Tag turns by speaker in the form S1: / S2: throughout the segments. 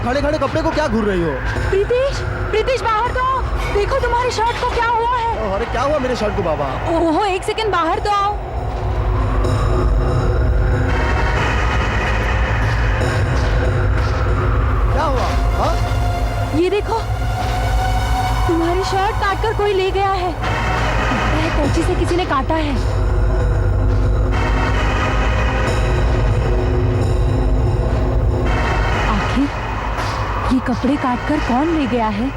S1: खड़े खड़े कपड़े को क्या घूर रही हो?
S2: प्रीतिश, प्रीतिश बाहर तो आओ। देखो तुम्हारी शर्ट को क्या हुआ है।
S1: अरे क्या हुआ मेरे शर्ट को बाबा?
S2: ओहो, एक सेकंड बाहर तो आओ।
S1: क्या हुआ? हाँ?
S2: ये देखो, तुम्हारी शर्ट काटकर कोई ले गया है। कैंची से किसी ने काटा है। आखिर ये कपड़े काटकर कौन ले गया है?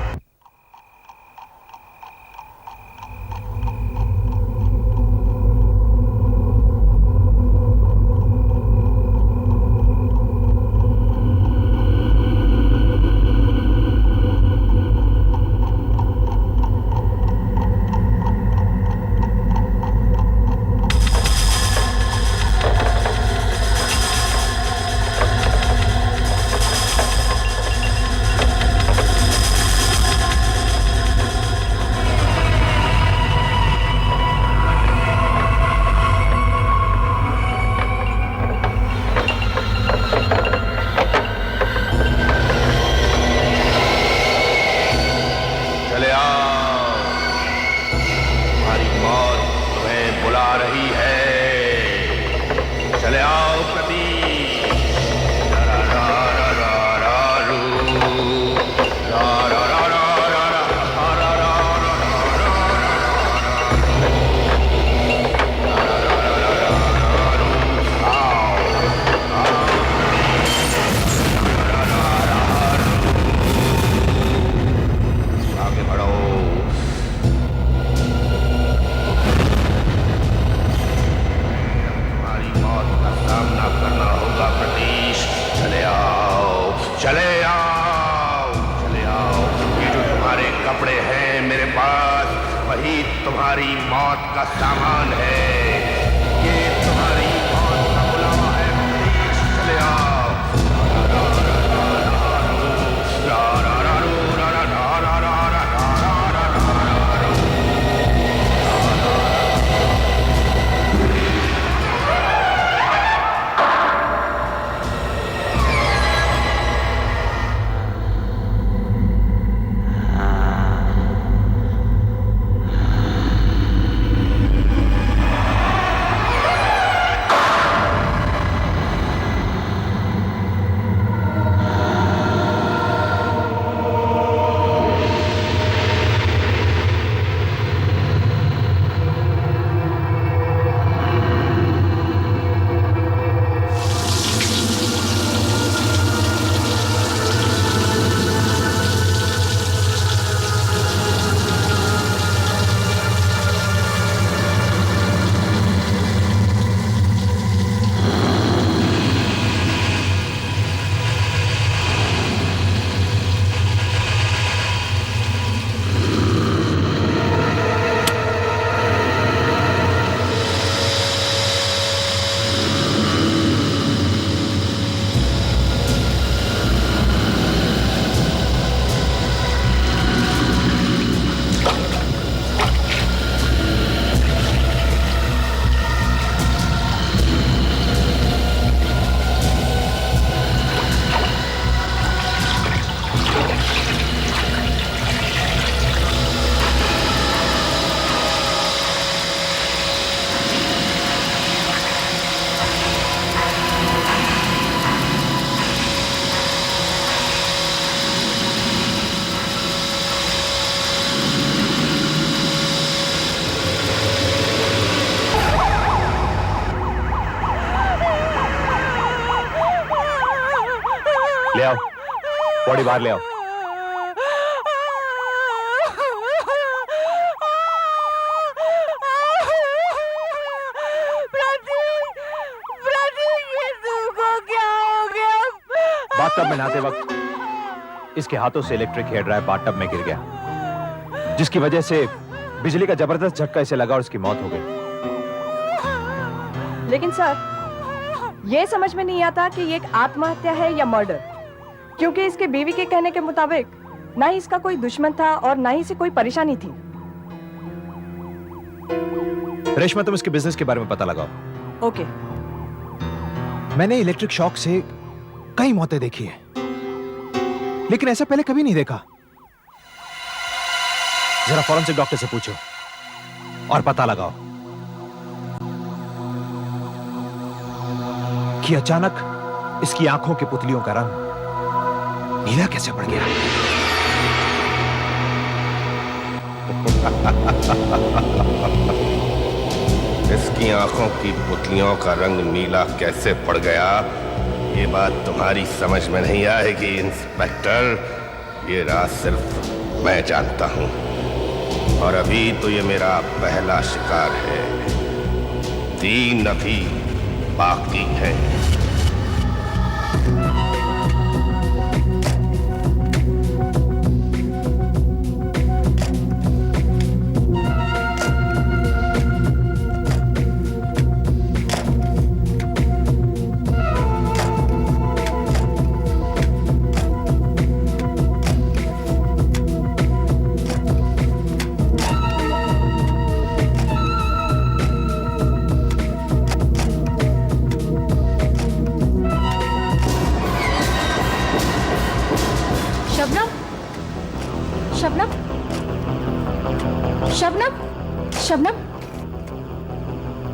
S3: तुम्हारी मौत का सामान है। ये तुम्हारी मौत का बुलावा है। चले आओ।
S4: ले आओ, बॉडी बाहर ले आओ। बाथटब में नहाते वक्त इसके हाथों से इलेक्ट्रिक हेयर ड्रायर बाथटब में गिर गया, जिसकी वजह से बिजली का जबरदस्त झटका इसे लगा और उसकी मौत हो गई।
S5: लेकिन सर, यह समझ में नहीं आता कि ये एक आत्महत्या है या मर्डर, क्योंकि इसके बीवी के कहने के मुताबिक ना ही इसका कोई दुश्मन था और ना ही इसे कोई परेशानी थी।
S4: रेशमा, तुम इसके बिजनेस के बारे में पता लगाओ।
S5: ओके।
S4: मैंने इलेक्ट्रिक शॉक से कई मौतें देखी है, लेकिन ऐसा पहले कभी नहीं देखा। जरा फॉरेंसिक डॉक्टर से पूछो और पता लगाओ कि अचानक इसकी आंखों के पुतलियों का रंग नीला कैसे पड़ गया।
S3: इसकी आंखों की पुतलियों का रंग नीला कैसे पड़ गया, ये बात तुम्हारी समझ में नहीं आएगी इंस्पेक्टर। ये राज सिर्फ मैं जानता हूं, और अभी तो ये मेरा पहला शिकार है। 3 अभी बाकी है।
S2: शबनम, शबनम, शबनम, शबनम।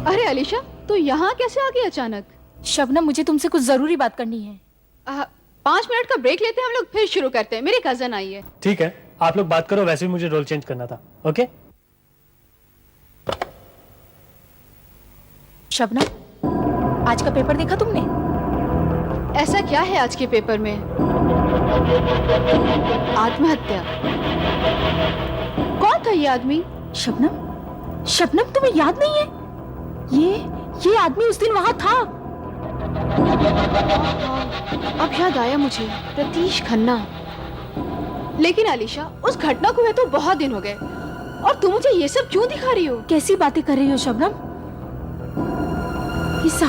S6: अरे अलीशा, तू यहाँ कैसे आ गई अचानक?
S2: शबनम, मुझे तुमसे कुछ जरूरी बात करनी है।
S6: 5 मिनट का ब्रेक लेते हैं हम लोग, फिर शुरू करते हैं। मेरी कजन आई है।
S7: ठीक है, आप लोग बात करो। वैसे भी मुझे रोल चेंज करना था। ओके
S2: शबनम, आज का पेपर देखा तुमने?
S6: ऐसा क्या है आज के पेपर में? आत्महत्या। कौन था ये आदमी?
S2: शबनम, शबनम, तुम्हें याद नहीं है? ये आदमी उस दिन वहां था।
S6: अब याद आया मुझे, रतीश खन्ना। लेकिन अलीशा, उस घटना को हुए तो बहुत दिन हो गए, और तुम मुझे ये सब क्यों दिखा रही हो?
S2: कैसी बातें कर रही हो शबनम? इस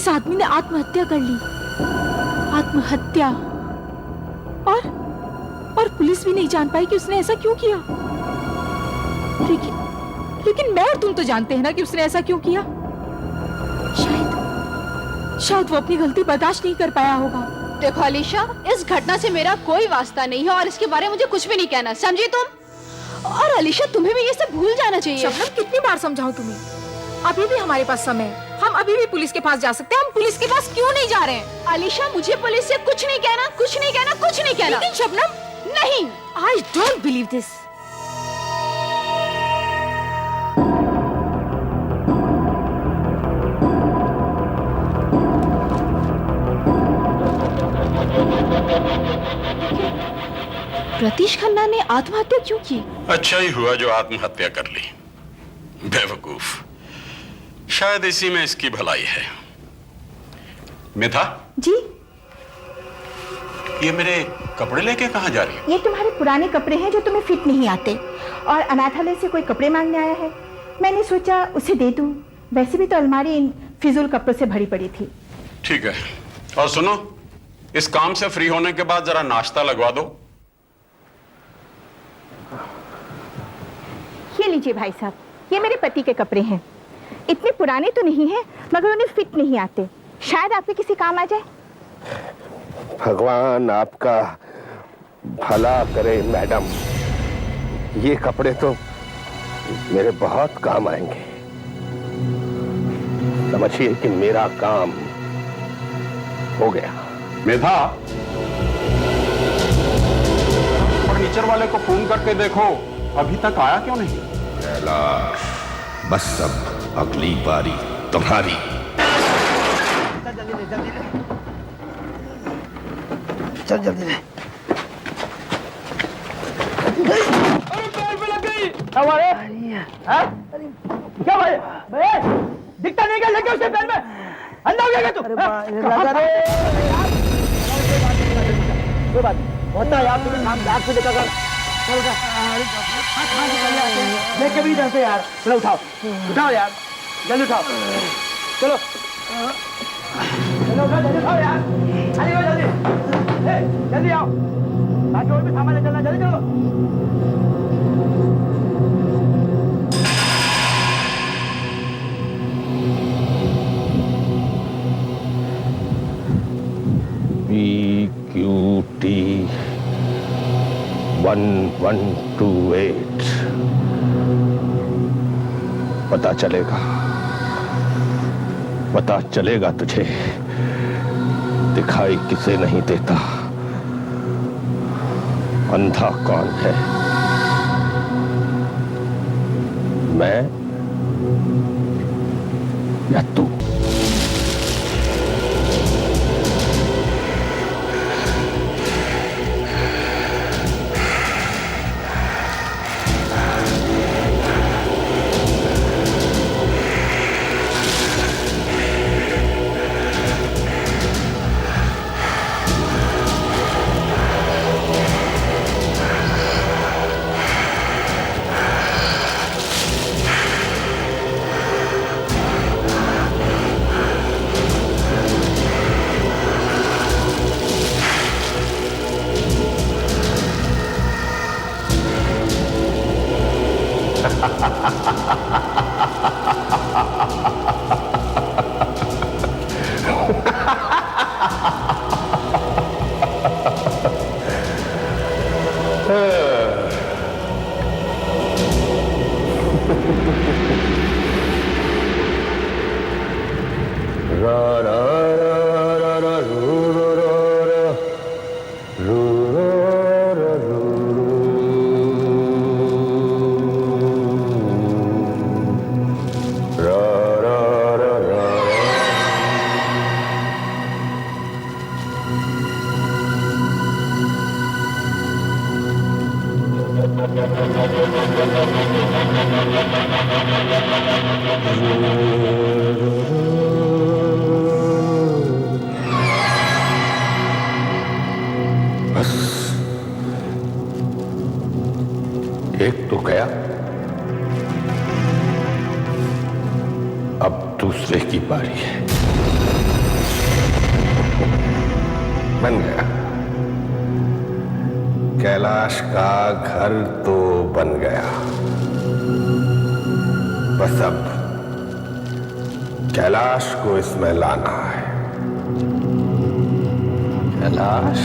S2: आदमी ने आत्महत्या कर ली। आत्महत्या। और पुलिस भी नहीं जान पाई कि उसने ऐसा क्यों किया। लेकिन मैं और तुम तो जानते हैं ना कि उसने ऐसा क्यों किया। शायद वो अपनी गलती बर्दाश्त नहीं कर पाया होगा।
S6: देखो अलीशा, इस घटना से मेरा कोई वास्ता नहीं है, और इसके बारे में मुझे कुछ भी नहीं कहना, समझी तुम? और अलीशा, तुम्हें भी ये सब भूल जाना चाहिए।
S2: शबनम, कितनी बार समझाऊं तुम्हें? अभी भी हमारे पास समय है। हम अभी भी पुलिस के पास जा सकते हैं। हम पुलिस के पास क्यों नहीं जा रहे हैं?
S6: अलीशा, मुझे पुलिस से कुछ नहीं कहना, कुछ नहीं कहना, कुछ नहीं कहना।
S2: लेकिन शबनम,
S6: नहीं,
S2: I don't believe this.
S6: Ratheesh Khanna ने आत्महत्या क्यों की?
S8: अच्छा ही हुआ जो आत्महत्या कर ली। बेवकूफ, शायद इसी में इसकी भलाई है। मिथा
S9: जी,
S8: ये मेरे कपड़े लेके कहाँ जा रही है?
S9: ये तुम्हारे पुराने कपड़े हैं जो तुम्हें फिट नहीं आते, और अनाथालय से कोई कपड़े मांगने आया है। मैंने सोचा उसे दे दूं। वैसे भी तो अलमारी इन फिजूल कपड़ों से भरी पड़ी थी।
S8: ठीक है, और सुनो, इस काम से फ्री होने के बाद जरा नाश्ता लगवा दो।
S9: ये लीजिए भाई साहब, ये मेरे पति के कपड़े हैं। इतने पुराने तो नहीं हैं, मगर उन्हें फिट नहीं आते। शायद आपके किसी काम आ जाए।
S3: भगवान आपका भला करे मैडम। ये कपड़े तो मेरे बहुत काम आएंगे। समझिए कि मेरा काम हो गया।
S8: मेधा, फर्नीचर वाले को फोन करके देखो, अभी तक आया क्यों नहीं?
S3: कैलाश, बस अब अगली बारी तुम्हारी।
S1: चल जल्दी ले।
S10: क्या भाई? दिखता नहीं क्या? लेके उसे पैर में अंधा हो गया तू?
S1: लगा रे। कोई बात नहीं, होता है यार, तुम्हें काम आग से देखा कर।
S10: लेके भी इधर से यार। चलो उठाओ, उठाओ यार, जल्दी उठाओ। चलो चलो उठाओ, जल्दी उठाओ यार। अरे आओ जल्दी, जल्दी आओ। बाकी और भी सामान ले चलना, जल्दी चलो।
S3: PQT 1128 पता चलेगा तुझे। दिखाई किसे नहीं देता, अंधा कौन है, मैं या तू? बस एक तो गया, अब दूसरे की बारी है। बन गया, कैलाश का घर तो बन गया। बस अब कैलाश को इसमें लाना है। कैलाश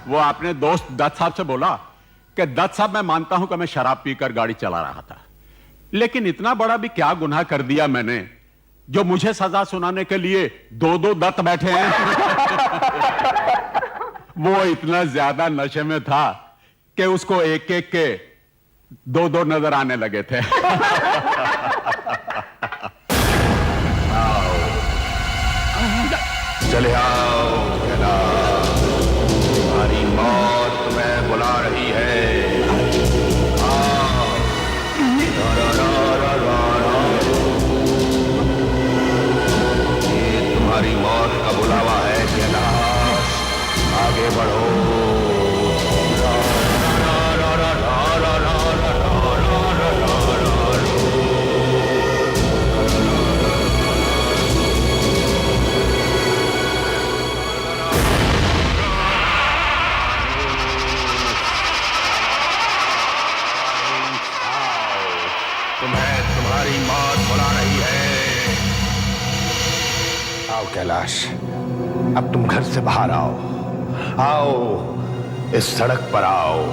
S8: वो आपने दोस्त दत्त साहब से बोला कि दत्त साहब, मैं मानता हूं कि मैं शराब पीकर गाड़ी चला रहा था, लेकिन इतना बड़ा भी क्या गुनाह कर दिया मैंने जो मुझे सजा सुनाने के लिए दो दो दत्त बैठे हैं। वो इतना ज्यादा नशे में था कि उसको एक एक के दो दो नजर आने लगे थे।
S3: चले आओ, तुम्हारी मौत तुम्हें बुला रही है। ये तुम्हारी मौत का बुलावा है कैलाश, आगे बढ़ो। तुम्हारी मौत बुला रही है। आओ कैलाश, अब तुम घर से बाहर आओ। आओ, इस सड़क पर आओ।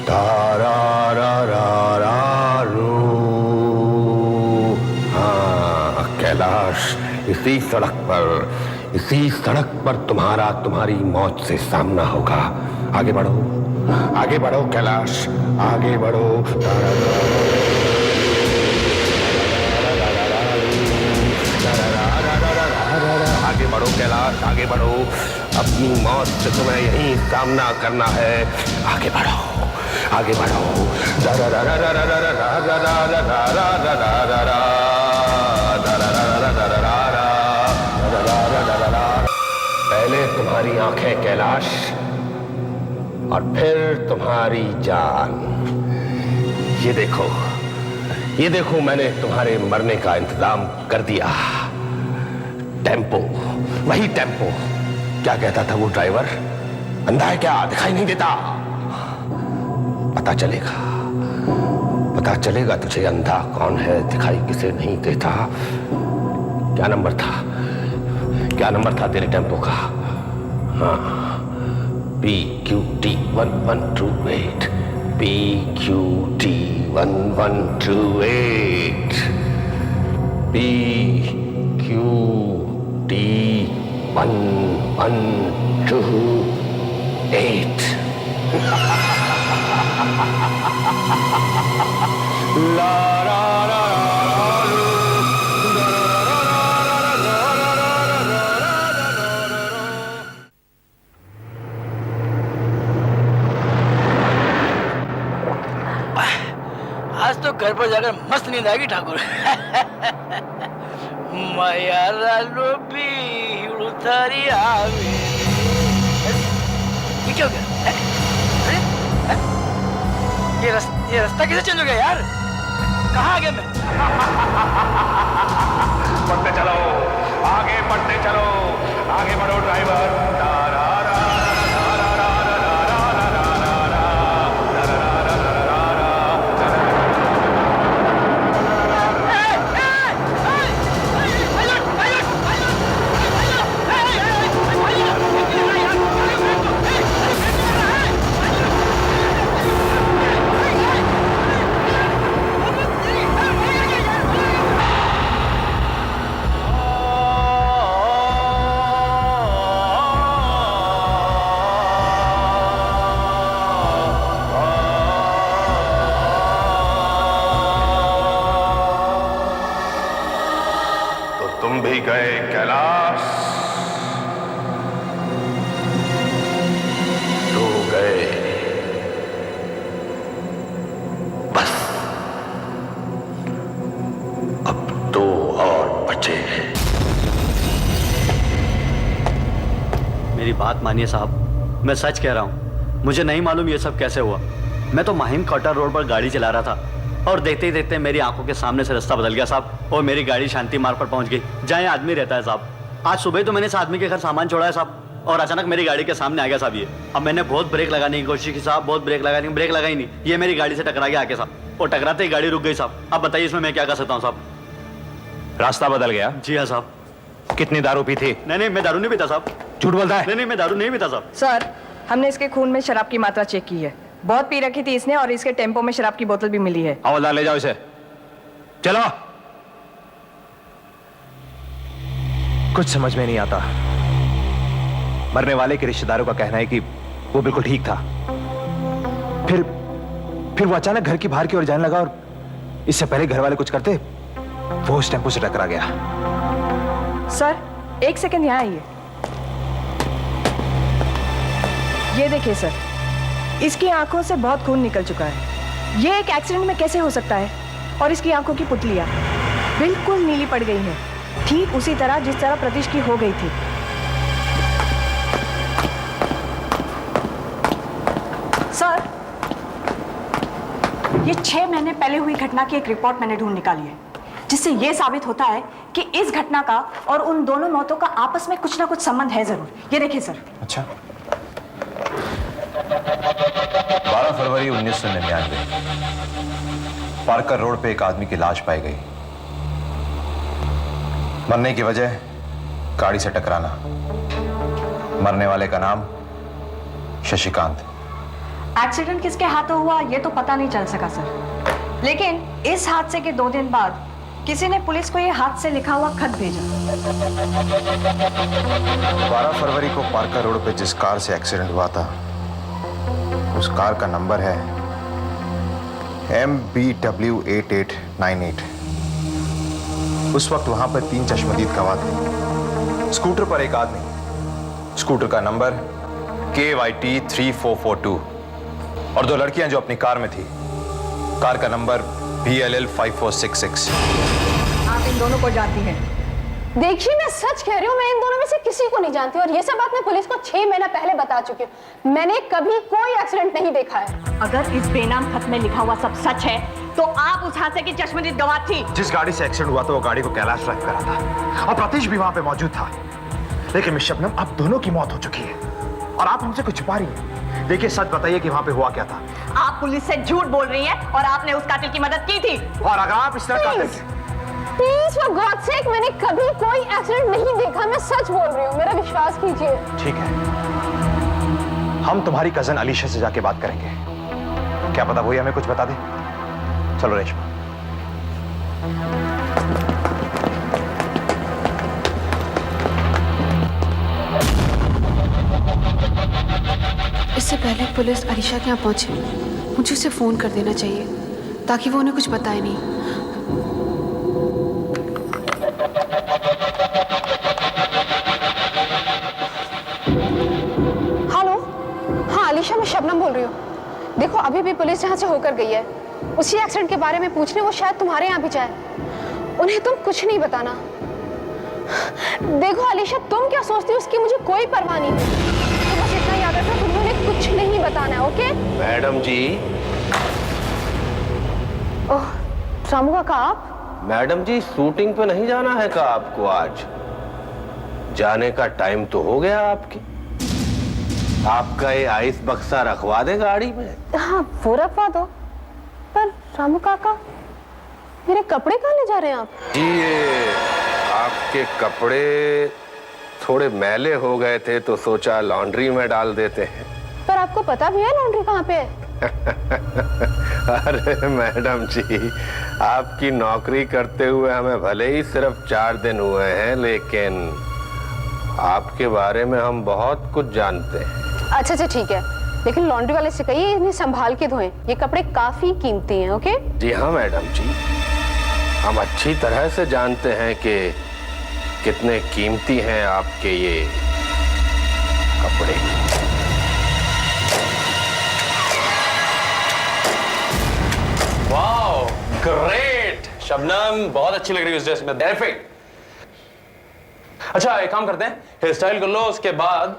S3: तारा रा रा रा रू। हाँ कैलाश, इसी सड़क पर तुम्हारी मौत से सामना होगा। आगे बढ़ो कैलाश, आगे बढ़ो। आगे बढ़ो कैलाश, आगे बढ़ो। अपनी मौत से तुम्हें यही सामना करना है। आगे बढ़ो, आगे बढ़ो। पहले तुम्हारी आंखें कैलाश और फिर तुम्हारी जान। ये देखो मैंने तुम्हारे मरने का इंतजाम कर दिया। टेम्पो, वही टेम्पो। क्या कहता था वो ड्राइवर? अंधा है क्या, दिखाई नहीं देता? पता चलेगा तुझे अंधा कौन है, दिखाई किसे नहीं देता। क्या नंबर था तेरे टेम्पो का? हाँ, PQT 1128, PQT 1128, PQT 1128। ला ला ला
S10: आज तो घर पर जाकर मस्त नींद आएगी ठाकुर। माया लोभी उतारी आवे। ये क्या हो गया? अरे ये रास्ता कैसे चेंज हो गया यार? कहाँ आ गया मैं?
S3: बढ़ते चलो, आगे बढ़ते चलो, आगे बढ़ो ड्राइवर। तुम भी गए कैलाश, तो गए। बस अब 2 और बचे।
S11: मेरी बात मानिए साहब, मैं सच कह रहा हूँ। मुझे नहीं मालूम ये सब कैसे हुआ। मैं तो माहिम कटर रोड पर गाड़ी चला रहा था और देखते ही देखते मेरी आंखों के सामने से रास्ता बदल गया साहब, और मेरी गाड़ी शांति मार्ग पर पहुंच गई, जहाँ ये आदमी रहता है साहब। आज सुबह तो मैंने इस आदमी के घर सामान छोड़ा है साहब, और अचानक मेरी गाड़ी के सामने आ गया साहब ये। अब मैंने बहुत ब्रेक लगाने की कोशिश की साहब, बहुत ब्रेक लगाने की, ब्रेक लगाई नहीं। ये मेरी गाड़ी से टकरा गया आके साहब, और टकराते ही गाड़ी रुक गई साहब। अब बताइए इसमें मैं क्या कर सकता हूँ साहब?
S4: रास्ता बदल गया?
S11: जी हाँ साहब।
S4: कितनी दारू पी थी?
S11: नहीं, मैं दारू नहीं पीता साहब।
S4: झूठ बोलता है?
S11: नहीं, मैं दारू नहीं पीता साहब।
S5: सर, हमने इसके खून में शराब की मात्रा चेक की है। बहुत पी रखी थी इसने, और इसके टेम्पो में शराब की बोतल भी मिली है।
S4: हवलदार ले जाओ इसे। चलो। कुछ समझ में नहीं आता। मरने वाले के रिश्तेदारों का कहना है कि वो बिल्कुल ठीक था, फिर वो अचानक घर की बाहर की ओर जाने लगा, और इससे पहले घर वाले कुछ करते वो उस टेम्पो से टकरा गया।
S5: सर, 1 सेकंड यहाँ आइए। ये देखिए सर, इसकी आंखों से बहुत खून निकल चुका है। ये एक एक्सीडेंट में कैसे हो सकता है? और इसकी आंखों की पुतलियां बिल्कुल नीली पड़ गई हैं, ठीक उसी तरह जिस तरह प्रतीश की हो गई थी। सर,
S9: ये 6 महीने पहले हुई घटना की एक रिपोर्ट मैंने ढूंढ निकाली है, जिससे यह साबित होता है कि इस घटना का और उन दोनों मौतों का आपस में कुछ ना कुछ संबंध है जरूर। ये देखिए सर।
S4: अच्छा। 12 फरवरी 1999 पार्कर रोड पे एक आदमी की लाश पाई गई। मरने की वजह गाड़ी से टकराना। मरने वाले का नाम शशिकांत।
S9: एक्सीडेंट किसके हाथों हुआ ये तो पता नहीं चल सका सर, लेकिन इस हादसे के 2 दिन बाद किसी ने पुलिस को ये हाथ से लिखा हुआ खत भेजा।
S4: 12 फरवरी को पार्कर रोड पे जिस कार से एक्सीडेंट हुआ था, उस कार का नंबर है MBW8898। उस वक्त वहां पर 3 चश्मदीद गवाह थे। स्कूटर पर एक आदमी, स्कूटर का नंबर KYT3442। और 2 लड़कियां जो अपनी कार में थी। कार का नंबर BLL 5466।
S5: आप इन दोनों को जानती हैं?
S6: देखिए मैं सच कह रही हूँ, मैं इन दोनों में से किसी को नहीं जानती और ये सब बात मैं पुलिस को 6 महीना पहले बता चुकी हूँ। मैंने कभी कोई एक्सीडेंट नहीं देखा है।
S9: अगर इस बेनाम खत में लिखा हुआ सब सच है तो आप उस हादसे की चश्मदीद गवाह थी।
S4: जिस गाड़ी से एक्सीडेंट हुआ था वो गाड़ी को कैलाश ड्राइव करा था और प्रतीश भी वहां पे मौजूद था। लेकिन मिस शबनम, अब दोनों की मौत हो चुकी है और आप हमसे कुछ छुपा रही हैं। देखिए, सच बताइए कि वहां पे हुआ क्या था।
S9: आप पुलिस से झूठ बोल रही हैं और आपने उस कातिल की मदद की थी।
S4: और अगर आप इस तरह कातिल
S6: प्लीज फॉर गॉड सेक, मैंने कभी कोई एक्सीडेंट नहीं देखा। मैं सच बोल रही हूँ, मेरा विश्वास कीजिए।
S4: ठीक है, हम तुम्हारी कजन अलीशा से जाके बात करेंगे। क्या पता वही हमें कुछ बता दे। चलो रेशमा।
S6: इससे पहले पुलिस अलीशा के यहाँ पहुंचे, मुझे उसे फोन कर देना चाहिए ताकि वो उन्हें कुछ बताए नहीं। हेलो, हाँ अलीशा, मैं शबनम बोल रही हूँ। देखो अभी भी पुलिस यहाँ से होकर गई है, उसी एक्सीडेंट के बारे में पूछने। वो शायद तुम्हारे यहाँ भी जाए। उन्हें तुम कुछ नहीं बताना। देखो अलीशा, तुम क्या सोचती हो उसकी मुझे कोई परवाह नहीं है। तो बस इतना याद रखना, तुम्हें उन्हें कुछ नहीं बताना है, ओके?
S3: मैडम जी।
S6: ओह, रामू काका आप?
S3: मैडम जी, शूटिंग पे नहीं जाना है का आपको आज? जाने का टाइम तो हो गया आपके। आपका ये आइस बक्सा रखवा दे गाड़ी में।
S6: हाँ वो रखवा दो, पर रामू काका मेरे कपड़े कहाँ ले जा रहे हैं आप?
S3: जी, ये आपके कपड़े थोड़े मैले हो गए थे तो सोचा लॉन्ड्री में डाल देते हैं।
S6: पर आपको पता भी है लॉन्ड्री कहाँ पे है?
S3: अरे मैडम जी, आपकी नौकरी करते हुए हमें भले ही सिर्फ 4 दिन हुए हैं, लेकिन आपके बारे में हम बहुत कुछ जानते हैं।
S6: अच्छा ठीक है, लेकिन लॉन्ड्री वाले से कहिए इन्हें संभाल के धोएं। ये कपड़े काफी कीमती हैं, ओके?
S3: जी हाँ मैडम जी, हम अच्छी तरह से जानते हैं कि कितने कीमती हैं आपके ये कपड़े।
S12: वाओ, ग्रेट शबनम, बहुत अच्छी लग रही है उस ड्रेस में। परफेक्ट। अच्छा एक काम करते हैं, हेयर स्टाइल कर लो, उसके बाद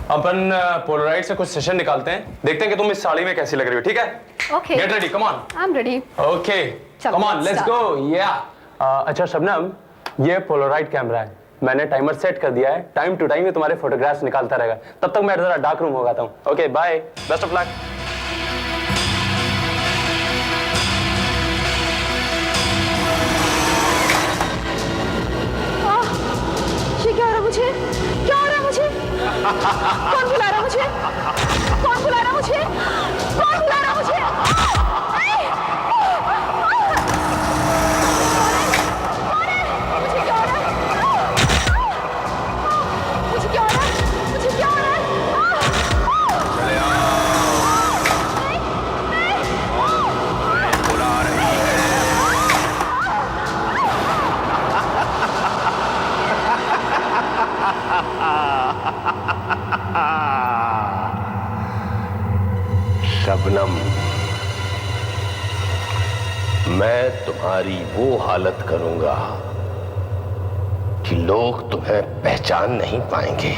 S12: अपन पोलराइड से कुछ सेशन निकालते हैं, देखते हैं कि तुम इस साड़ी में कैसी लग रही हो। ठीक है?
S6: Okay,
S12: get ready, come on.
S6: I am ready.
S12: Okay, come on, let's go. या अच्छा शबनम, ये पोलराइड कैमरा है, मैंने टाइमर सेट कर दिया है। टाइम टू टाइम ये तुम्हारे फोटोग्राफ्स निकालता रहेगा। तब तक मैं जरा डार्क रूम हो जाता हूँ। Okay bye, best of luck.
S6: ये क्या हो रहा है मुझे? क्या हो रहा है मुझे? कौन बुला रहा है मुझे? कौन बुला रहा है मुझे? कौन बुला रहा है मुझे? मुझे क्या हो रहा है? मुझे क्या हो रहा है? मुझे क्या हो रहा है?
S3: चले आओ। बुला रही है। शबनम, मैं तुम्हारी वो हालत करूंगा कि लोग तुम्हें पहचान नहीं पाएंगे।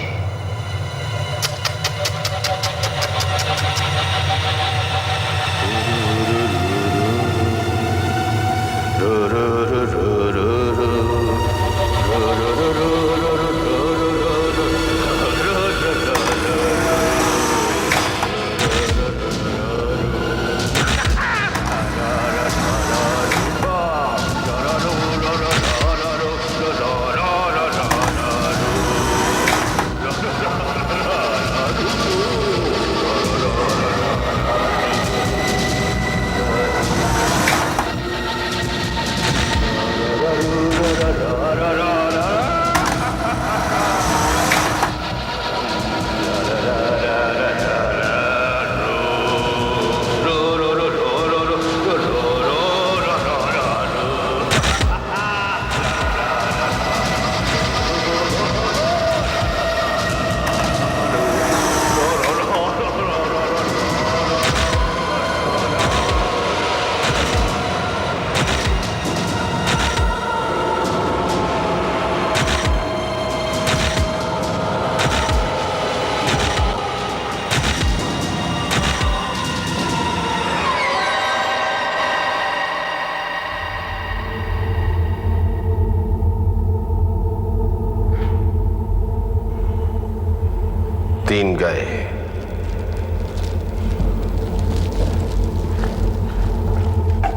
S3: 3 गए।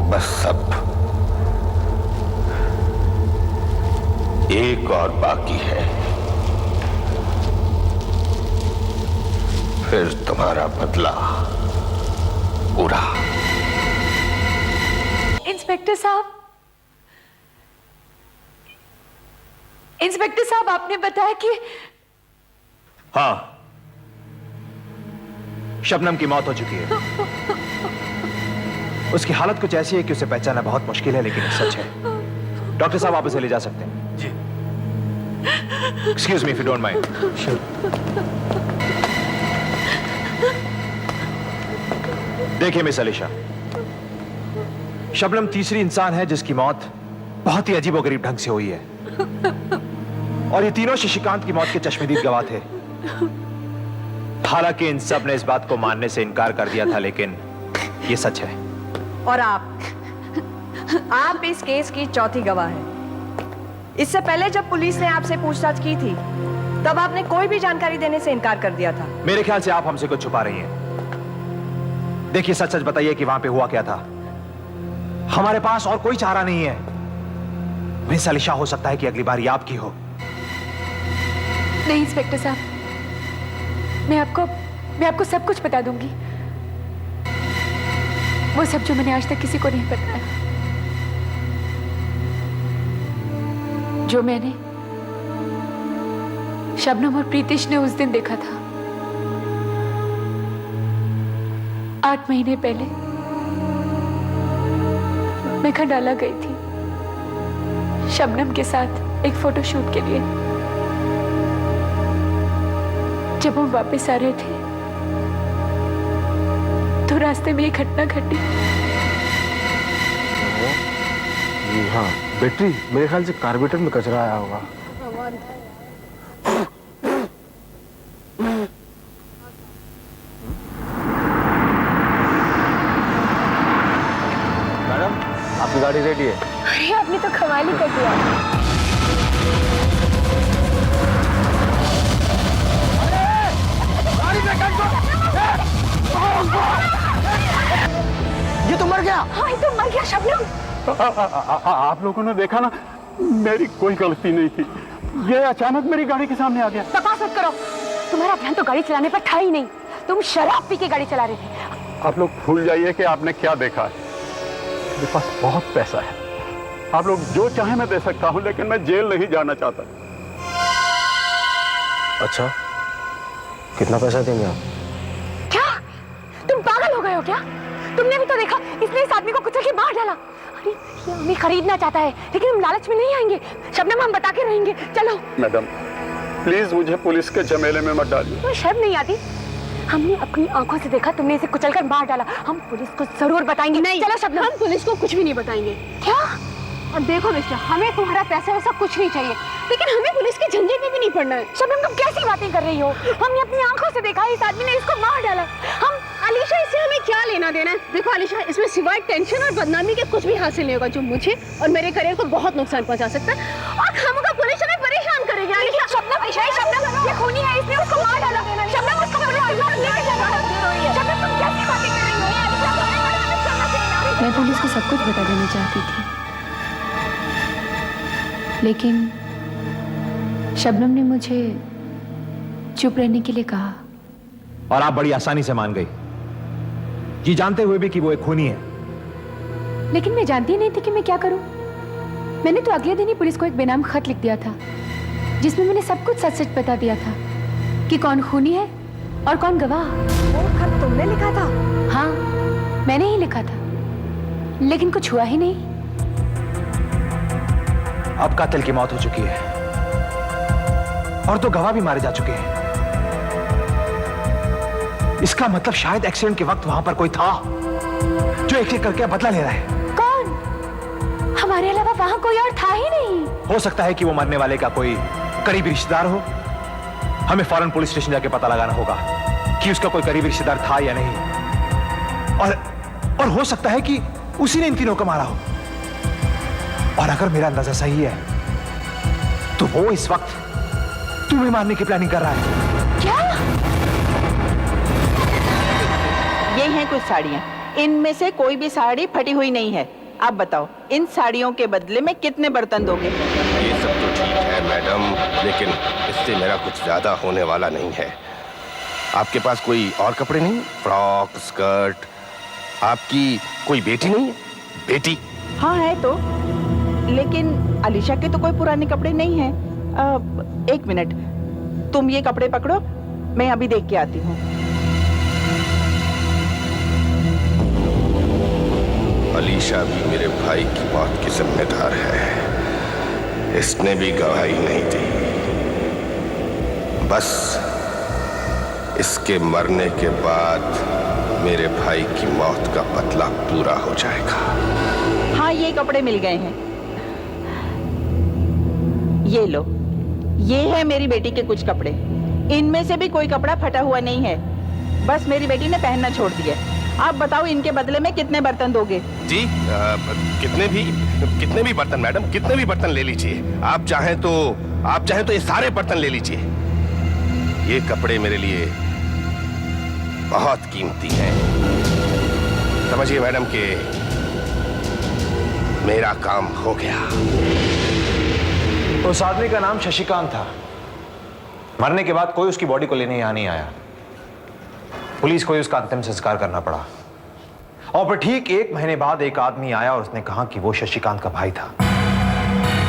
S3: बस अब एक और बाकी है, फिर तुम्हारा बदला पूरा।
S2: इंस्पेक्टर साहब, इंस्पेक्टर साहब, आपने बताया कि
S4: हाँ, शबनम की मौत हो चुकी है। उसकी हालत कुछ ऐसी है कि उसे पहचानना बहुत मुश्किल है, लेकिन ये सच है। डॉक्टर साहब, आप उसे ले जा सकते हैं।
S7: जी।
S4: Excuse me if you don't mind.
S7: Sure.
S4: देखिए मिस अलीशा, शबनम तीसरी इंसान है जिसकी मौत बहुत ही अजीबोगरीब ढंग से हुई है, और ये तीनों शशिकांत की मौत के चश्मदीद गवाह थे। हालांकि इन सब ने इस बात को मानने से इनकार कर दिया था, लेकिन ये सच है।
S5: और आप इस केस की चौथी गवाह हैं। इससे पहले जब पुलिस ने आपसे पूछताछ की थी, तब आपने कोई भी जानकारी देने से इनकार कर दिया था।
S4: मेरे ख्याल से आप हमसे कुछ छुपा रही हैं। देखिए, सच सच बताइए कि वहां पे हुआ क्या था। हमारे पास और कोई चारा नहीं है। मिस अलीशा, हो सकता है कि अगली बार ये आपकी हो।
S2: नहीं इंस्पेक्टर साहब, मैं आपको सब कुछ बता दूंगी। वो सब जो मैंने आज तक किसी को नहीं बताया, जो मैंने शबनम और प्रीतिश ने उस दिन देखा था 8 महीने पहले। मैं खंडाला गई थी शबनम के साथ एक फोटोशूट के लिए। जब हम वापस आ रहे थे तो रास्ते में एक घटना घटी।
S13: हाँ, बैटरी, मेरे ख्याल से कार्बोरेटर में कचरा आया होगा। मैडम, आपकी गाड़ी रेडी है।
S2: अरे आपने तो कमाल ही कर दिया।
S10: ये तो मर गया।
S2: हाँ, ये तो मर गया शबनम।
S8: आप लोगों ने देखा ना, मेरी कोई गलती नहीं थी। ये अचानक मेरी गाड़ी के सामने आ गया।
S2: बकवास मत करो। तुम्हारा ध्यान तो गाड़ी चलाने पर था ही नहीं। तुम शराब पी के गाड़ी चला रहे थे।
S8: आप लोग भूल जाइए कि आपने क्या देखा है। मेरे पास बहुत पैसा है, आप लोग जो चाहे मैं दे सकता हूँ, लेकिन मैं जेल नहीं जाना चाहता।
S13: अच्छा, कितना पैसा देंगे आप?
S2: क्या तुम पागल हो गए हो क्या? तुमने भी तो देखा, इसने इस आदमी को कुचल के मार डाला। अरे ये हमें खरीदना चाहता है, लेकिन हम लालच में नहीं आएंगे। शबनम, हम बता के रहेंगे। चलो।
S8: मैडम, प्लीज मुझे पुलिस के झमेले में मत डालिए।
S2: तुम्हें शर्म नहीं आती? हमने अपनी आंखों से देखा, तुमने इसे कुचलकर मार डाला। हम पुलिस को जरूर बताएंगे।
S6: नहीं,
S2: चलो शबनम।
S6: हम पुलिस को कुछ भी नहीं बताएंगे।
S2: क्या?
S6: और देखो मिस्टर, हमें तुम्हारा पैसा वैसा कुछ नहीं चाहिए, लेकिन हमें पुलिस के झंझट में भी नहीं पड़ना है।
S2: शबनम, तुम कैसी बातें कर रही हो? हमने अपनी आंखों से देखा, इस आदमी ने इसको मार डाला। हम
S6: अलीशा, इससे हमें क्या लेना देना है? देखो अलीशा, इसमें सिवाय टेंशन और बदनामी के कुछ भी हासिल नहीं होगा, जो मुझे और मेरे करियर को बहुत नुकसान पहुंचा सकता है। और खामोखा पुलिस हमें परेशान करेगी। अलीशा,
S2: शबनम, शबनम, ये खूनी है, इसने उसको मार डाला। शबनम, उसको शबनम, तुम कैसी बातें कर रही हो?
S6: मैं पुलिस को सब कुछ बता देना चाहती थी, लेकिन शबनम ने मुझे चुप रहने के लिए कहा।
S4: और आप बड़ी आसानी से मान गई, ये जानते हुए भी कि वो एक खूनी है।
S6: लेकिन मैं जानती नहीं थी कि मैं क्या करूं। मैंने तो अगले दिन ही पुलिस को एक बेनाम खत लिख दिया था, जिसमें मैंने सब कुछ सच सच बता दिया था कि कौन खूनी है और कौन गवाह।
S5: वो खत तुमने लिखा था?
S6: हाँ, मैंने ही लिखा था, लेकिन कुछ हुआ ही नहीं।
S4: अब कातिल की मौत हो चुकी है और दो गवाह भी मारे जा चुके हैं। इसका मतलब शायद एक्सीडेंट के वक्त वहां पर कोई था जो एक एक करके बदला ले रहा है।
S2: कौन? हमारे अलावा वहां कोई और था ही नहीं।
S4: हो सकता है कि वो मरने वाले का कोई करीबी रिश्तेदार हो। हमें फौरन पुलिस स्टेशन जाके पता लगाना होगा कि उसका कोई करीबी रिश्तेदार था या नहीं। और हो सकता है कि उसी ने इन तीनों को मारा हो। और अगर मेरा अंदाजा सही है तो वो इस वक्त तुम्हें मारने की प्लानिंग कर रहा है।
S2: क्या?
S14: ये हैं कुछ साड़ियाँ, इनमें से कोई भी साड़ी फटी हुई नहीं है। आप बताओ, इन साड़ियों के बदले में कितने बर्तन दोगे?
S3: ये सब तो ठीक है मैडम, लेकिन इससे मेरा कुछ ज्यादा होने वाला नहीं है। आपके पास कोई और कपड़े नहीं? Frock, skirt? आपकी कोई बेटी नहीं है? बेटी?
S14: हाँ है तो, लेकिन अलीशा के तो कोई पुराने कपड़े नहीं हैं। एक मिनट, तुम ये कपड़े पकड़ो, मैं अभी देख के आती हूँ।
S3: अलीशा भी मेरे भाई की मौत की जिम्मेदार है। इसने भी गवाही नहीं दी। बस इसके मरने के बाद मेरे भाई की मौत का बदला पूरा हो जाएगा।
S14: हाँ, ये कपड़े मिल गए हैं। ये लो, ये है मेरी बेटी के कुछ कपड़े। इनमें से भी कोई कपड़ा फटा हुआ नहीं है, बस मेरी बेटी ने पहनना छोड़ दिया। आप बताओ, इनके बदले में कितने बर्तन दोगे?
S3: जी कितने भी बर्तन मैडम, कितने भी बर्तन ले लीजिए। आप चाहें तो ये सारे बर्तन ले लीजिए। ये कपड़े मेरे लिए बहुत कीमती हैं। समझिए मैडम कि मेरा काम हो गया।
S4: उस आदमी का नाम शशिकांत था। मरने के बाद कोई उसकी बॉडी को लेने यहां नहीं आया। पुलिस को ही उसका अंतिम संस्कार करना पड़ा। और फिर ठीक 1 महीने बाद एक आदमी आया और उसने कहा कि वो शशिकांत का भाई था।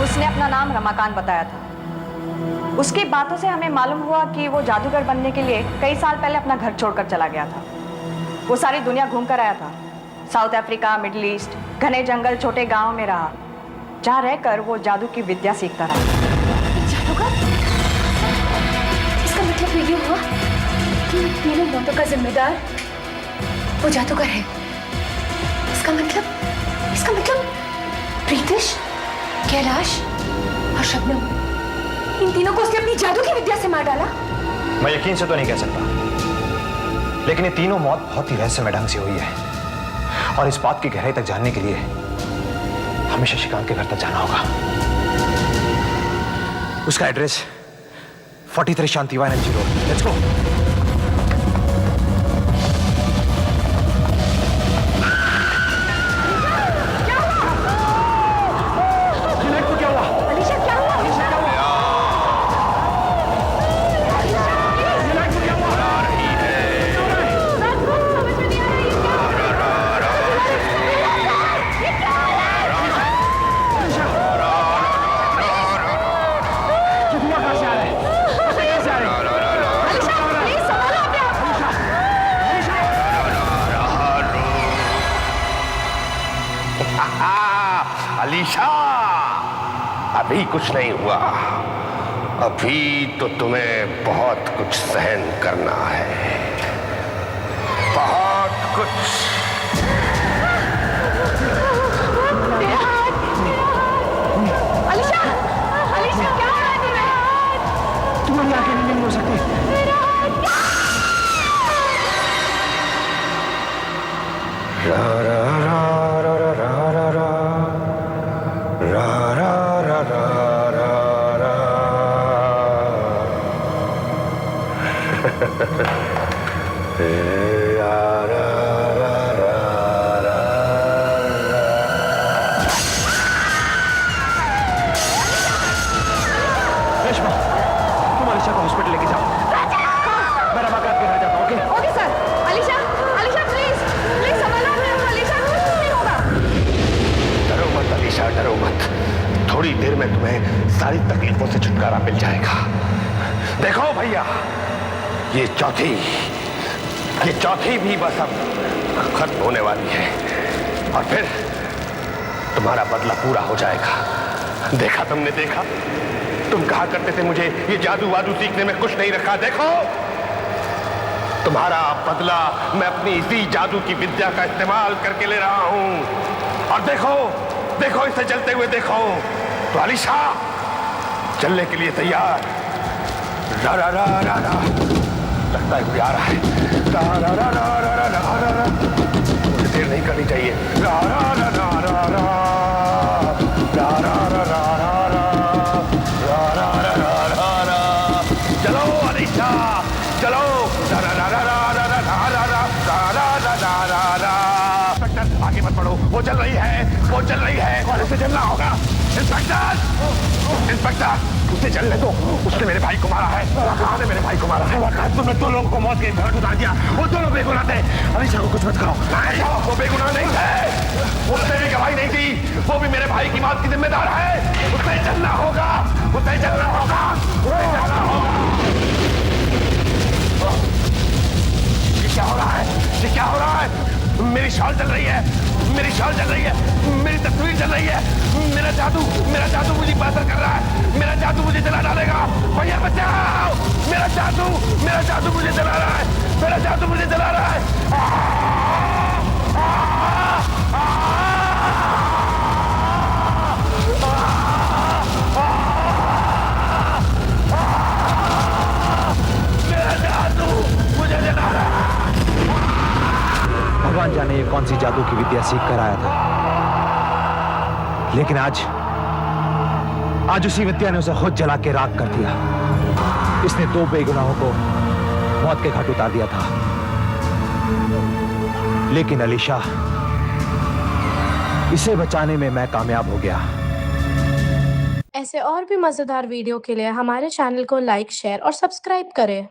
S5: उसने अपना नाम रमाकांत बताया था। उसकी बातों से हमें मालूम हुआ कि वो जादूगर बनने के लिए कई साल पहले अपना घर छोड़कर चला गया था। वो सारी दुनिया घूम कर आया था। साउथ अफ्रीका, मिडिल ईस्ट, घने जंगल, छोटे गांव में रहा, जहां रहकर वो जादू की विद्या सीखता रहा।
S6: जादूगर? इसका मतलब ये हुआ कि तीनों मौतों का जिम्मेदार वो जादूगर है। इसका मतलब प्रीतिश, कैलाश और शबनम, इन तीनों को उसने अपनी जादू की विद्या से मार डाला।
S4: मैं यकीन से तो नहीं कह सकता, लेकिन ये तीनों मौत बहुत ही रहस्यमय ढंग से हुई है। और इस बात की गहराई तक जानने के लिए हमें शशिकांत के घर तक जाना होगा। उसका एड्रेस 43 शांतिवा energy road. Let's go.
S3: Alisha, अभी कुछ नहीं हुआ। अभी तो तुम्हें बहुत कुछ सहन करना है, बहुत कुछ।
S2: अलीशा, अलीशा क्या हो रहा है तुम्हें?
S10: तुम्हारी आंखें नहीं हो सकती।
S3: रा रा रा रा रा रा रा रा रा रा रा रा
S4: रेशमा, तुम अलीशा को हॉस्पिटल लेके जाओ। मैं रमाकांत के घर जाता हूँ। Okay?
S2: Okay sir. Alisha, Alisha please संभालो अपने आप को। अलीशा, कुछ नहीं होगा।
S3: डरो मत अलीशा, डरो मत। थोड़ी देर में तुम्हें सारी तकलीफों से छुटकारा मिल जाएगा। देखो भैया, ये चौथी भी बस अब खत्म होने वाली है, और फिर तुम्हारा बदला पूरा हो जाएगा। देखा तुमने, देखा? तुम कहा करते थे मुझे ये जादू वादू सीखने में कुछ नहीं रखा। देखो, तुम्हारा बदला मैं अपनी इसी जादू की विद्या का इस्तेमाल करके ले रहा हूं। और देखो, देखो इसे चलते हुए देखो। तो अलीशा, चलने के लिए तैयार? रा रा रा रा रा, लगता है कोई आ रहा है। रा रा रा रा रा रा रा रा रा, मुझे देर नहीं करनी चाहिए। रा रा रा रा रा रा रा रा रा रा रा रा रा रा रा रा रा। चलो अलीशा, चलो। रा रा रा रा रा रा रा रा रा रा रा रा रा पड़ो, वो चल रही है, वो चल रही है, और इसे चलना होगा। इंस्पेक्टर, इंस्पेक्टर, उसे चलने दो, उसने मेरे भाई को मारा है। कहाँ ने मेरे भाई को मारा है? तुमने दो लोगों को मौत के घाट उतार दिया, वो दोनों बेगुनाह थे। अलीशा को कुछ मत करो। नहीं, वो बेगुनाह नहीं थे, उसने भी गवाही नहीं दी, वो भी मेरे भाई की मौत की जिम्मेदार है। उसे चलना होगा, उसे चलना होगा, उसे चलना होगा। ये क्या हो रहा है? ये क्या हो रहा है? मेरी शॉल चल रही है, मेरी शॉल चल रही है, मेरी तस्वीर चल रही है, मेरा जादू मुझे पासर कर रहा है, मेरा जादू मुझे जला डालेगा। भैया बचाओ, मेरा जादू मुझे जला रहा है, मेरा जादू मुझे जला रहा है। मेरा जादू मुझे जला रहा है।
S4: भगवान जाने ये कौन सी जादू की विद्या सीख कर आया था, लेकिन आज उसी विद्या ने उसे खुद जला के राख कर दिया। इसने दो बेगुनाहों को मौत के घाट उतार दिया था, लेकिन अलीशा, इसे बचाने में मैं कामयाब हो गया।
S15: ऐसे और भी मजेदार वीडियो के लिए हमारे चैनल को लाइक, शेयर और सब्सक्राइब करें।